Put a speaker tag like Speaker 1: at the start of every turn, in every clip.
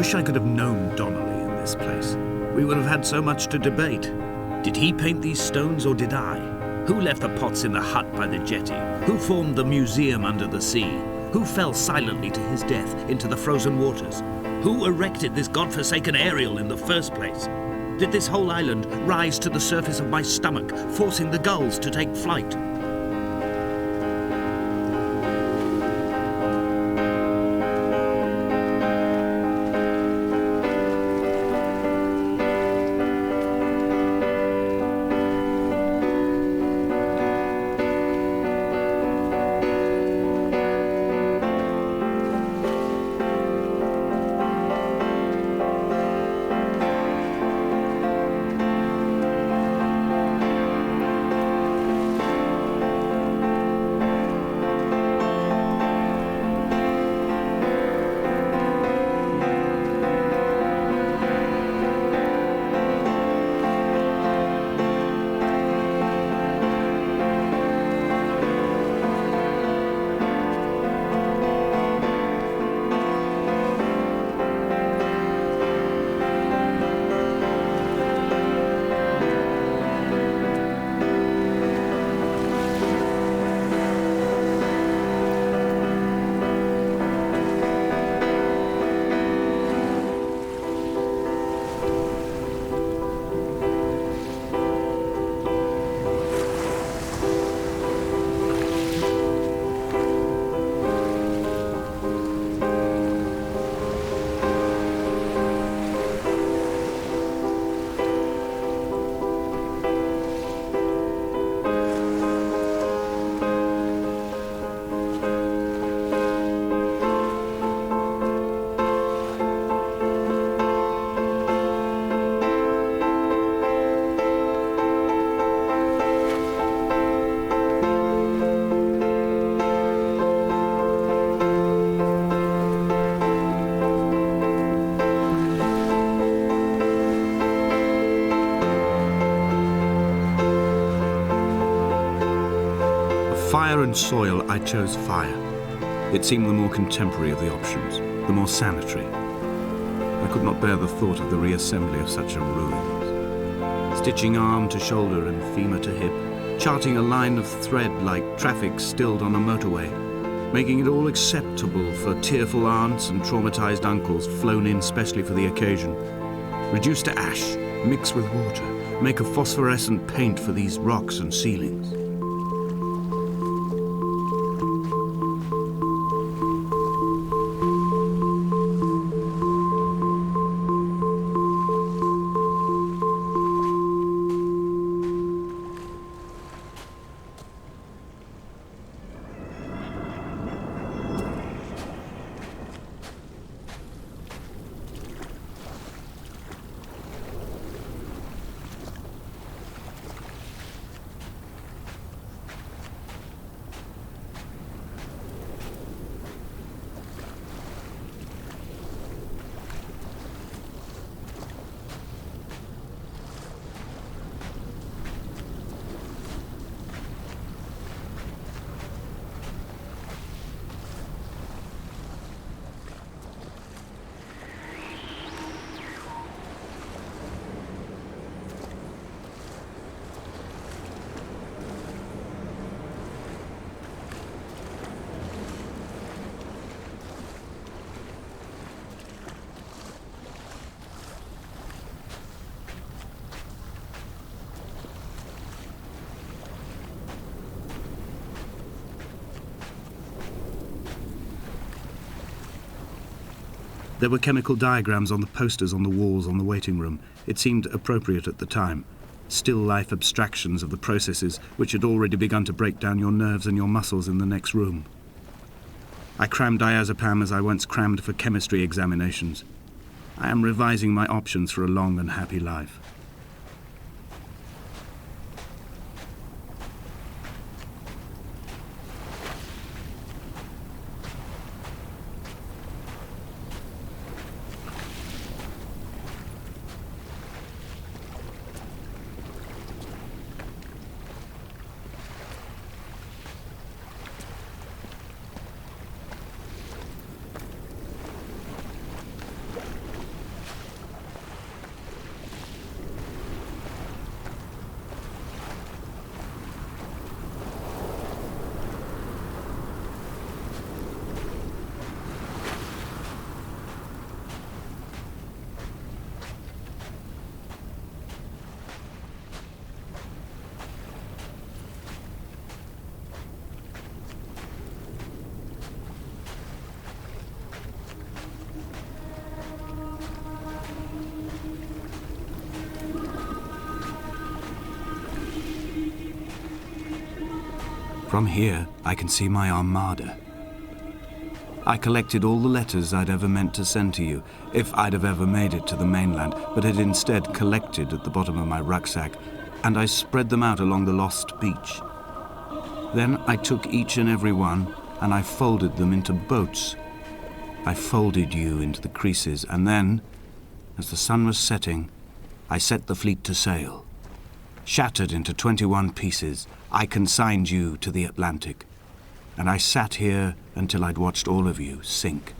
Speaker 1: wish I could have known Donnelly in this place. We would have had so much to debate. Did he paint these stones or did I? Who left the pots in the hut by the jetty? Who formed the museum under the sea? Who fell silently to his death into the frozen waters? Who erected this godforsaken aerial in the first place? Did this whole island rise to the surface of my stomach, forcing the gulls to take flight? Fire and soil, I chose fire. It seemed the more contemporary of the options, the more sanitary. I could not bear the thought of the reassembly of such a ruins. Stitching arm to shoulder and femur to hip, charting a line of thread like traffic stilled on a motorway, making it all acceptable for tearful aunts and traumatized uncles flown in specially for the occasion. Reduce to ash, mix with water, make a phosphorescent paint for these rocks and ceilings. There were chemical diagrams on the posters on the walls on the waiting room. It seemed appropriate at the time. Still life abstractions of the processes which had already begun to break down your nerves and your muscles in the next room. I crammed diazepam as I once crammed for chemistry examinations. I am revising my options for a long and happy life. From here, I can see my armada. I collected all the letters I'd ever meant to send to you, if I'd have ever made it to the mainland, but had instead collected at the bottom of my rucksack, and I spread them out along the lost beach. Then I took each and every one, and I folded them into boats. I folded you into the creases, and then, as the sun was setting, I set the fleet to sail. Shattered into 21 pieces, I consigned you to the Atlantic, and I sat here until I'd watched all of you sink.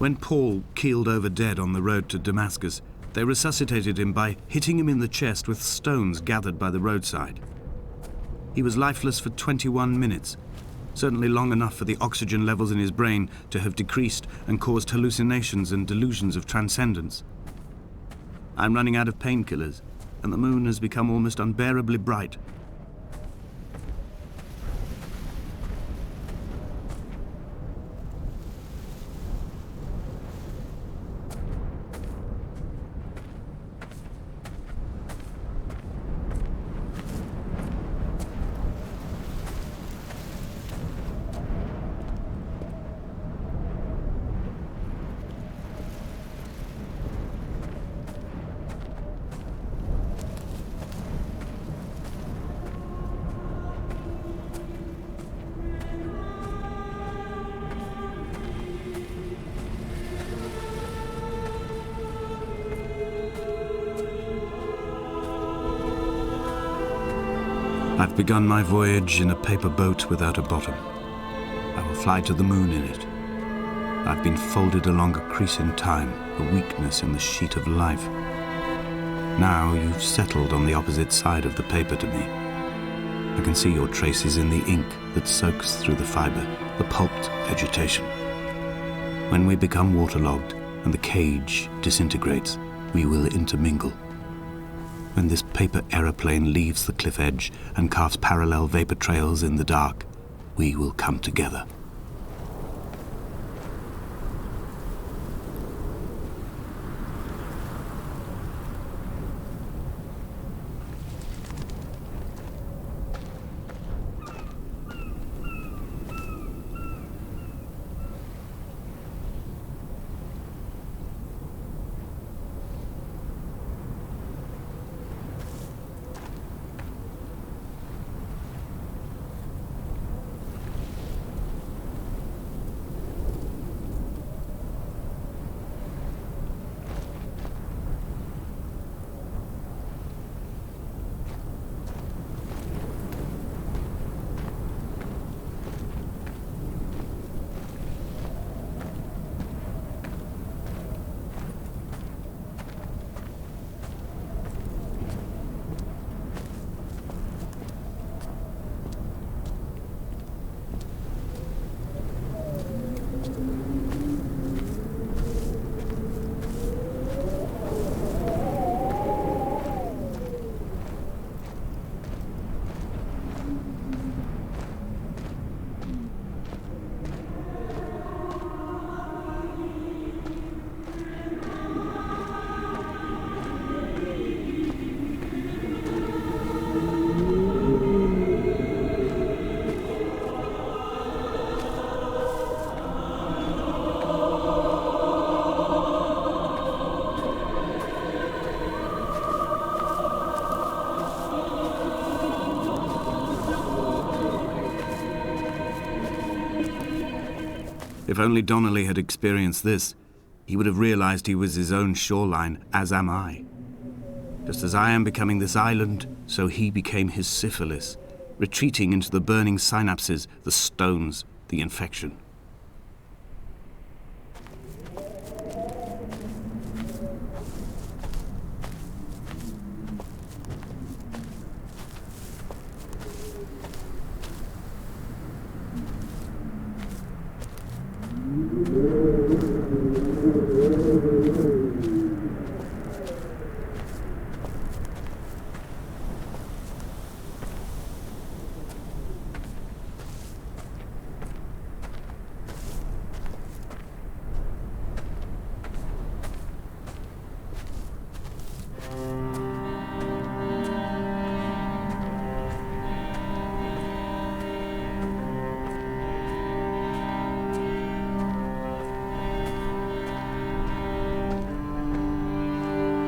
Speaker 1: When Paul keeled over dead on the road to Damascus, they resuscitated him by hitting him in the chest with stones gathered by the roadside. He was lifeless for 21 minutes, certainly long enough for the oxygen levels in his brain to have decreased and caused hallucinations and delusions of transcendence. I'm running out of painkillers, and the moon has become almost unbearably bright. I've begun my voyage in a paper boat without a bottom. I will fly to the moon in it. I've been folded along a crease in time, a weakness in the sheet of life. Now you've settled on the opposite side of the paper to me. I can see your traces in the ink that soaks through the fiber, the pulped agitation. When we become waterlogged and the cage disintegrates, we will intermingle. When this paper aeroplane leaves the cliff edge and casts parallel vapor trails in the dark, we will come together. If only Donnelly had experienced this, he would have realized he was his own shoreline, as am I. Just as I am becoming this island, so he became his syphilis, retreating into the burning synapses, the stones, the infection.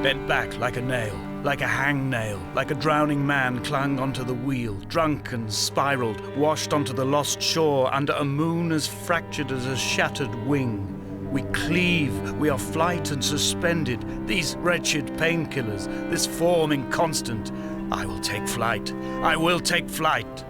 Speaker 2: Bent back like a nail, like a hangnail, like a drowning man clung onto the wheel, drunk and spiraled, washed onto the lost shore under a moon as fractured as a shattered wing. We cleave, we are flight and suspended, these wretched painkillers, this form inconstant. I will take flight, I will take flight.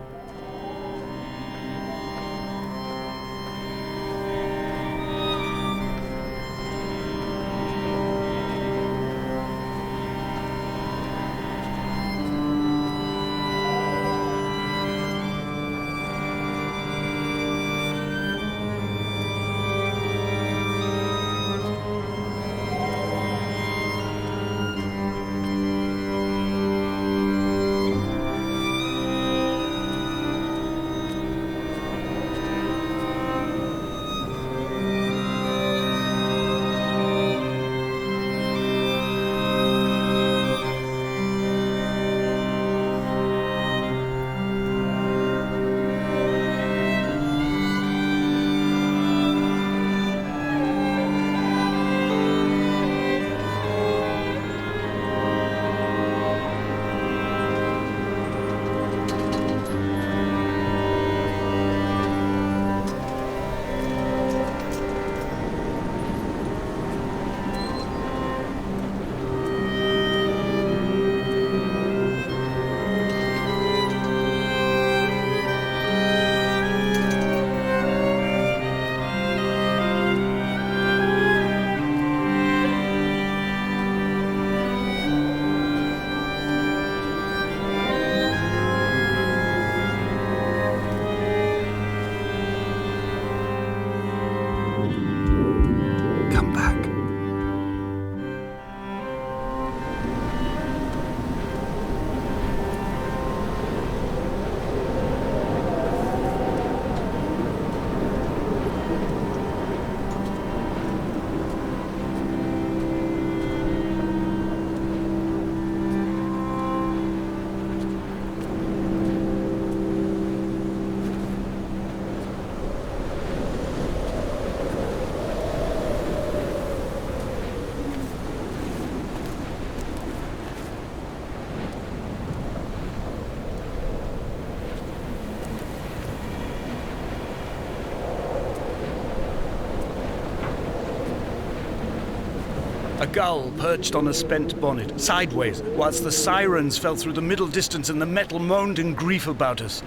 Speaker 2: A gull perched on a spent bonnet, sideways, whilst the sirens fell through the middle distance and the metal moaned in grief about us.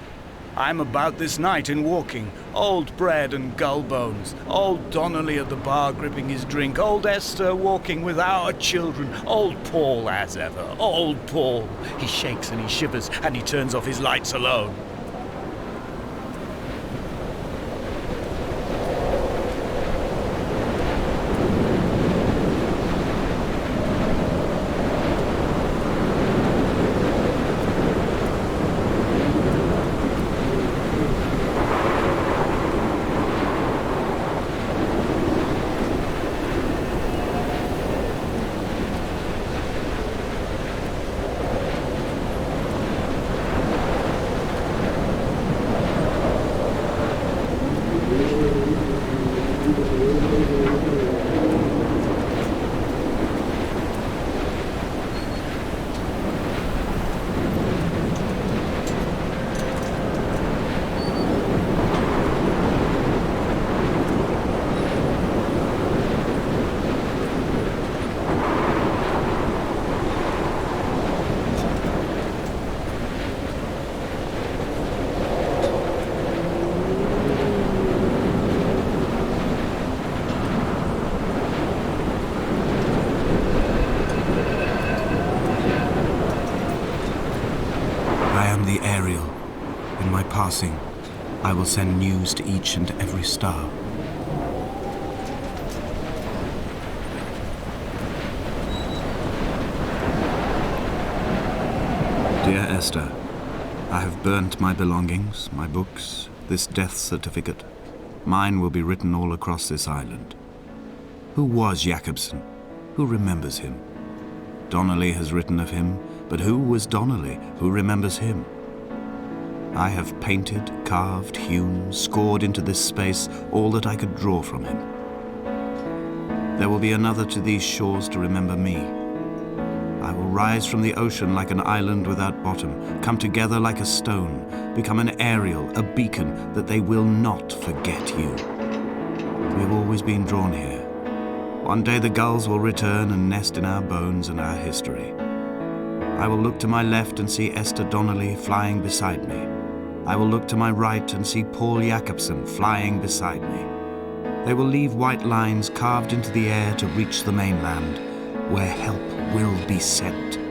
Speaker 2: I'm about this night in walking, old bread and gull bones, old Donnelly at the bar gripping his drink, old Esther walking with our children, old Paul as ever, old Paul. He shakes and he shivers and he turns off his lights alone.
Speaker 1: passing, I will send news to each and every star. Dear Esther, I have burnt my belongings, my books, this death certificate. Mine will be written all across this island. Who was Jakobsen? Who remembers him? Donnelly has written of him, but who was Donnelly? Who remembers him? I have painted, carved, hewn, scored into this space all that I could draw from him. There will be another to these shores to remember me. I will rise from the ocean like an island without bottom, come together like a stone, become an aerial, a beacon, that they will not forget you. We have always been drawn here. One day the gulls will return and nest in our bones and our history. I will look to my left and see Esther Donnelly flying beside me. I will look to my right and see Paul Jakobsen flying beside me. They will leave white lines carved into the air to reach the mainland, where help will be sent.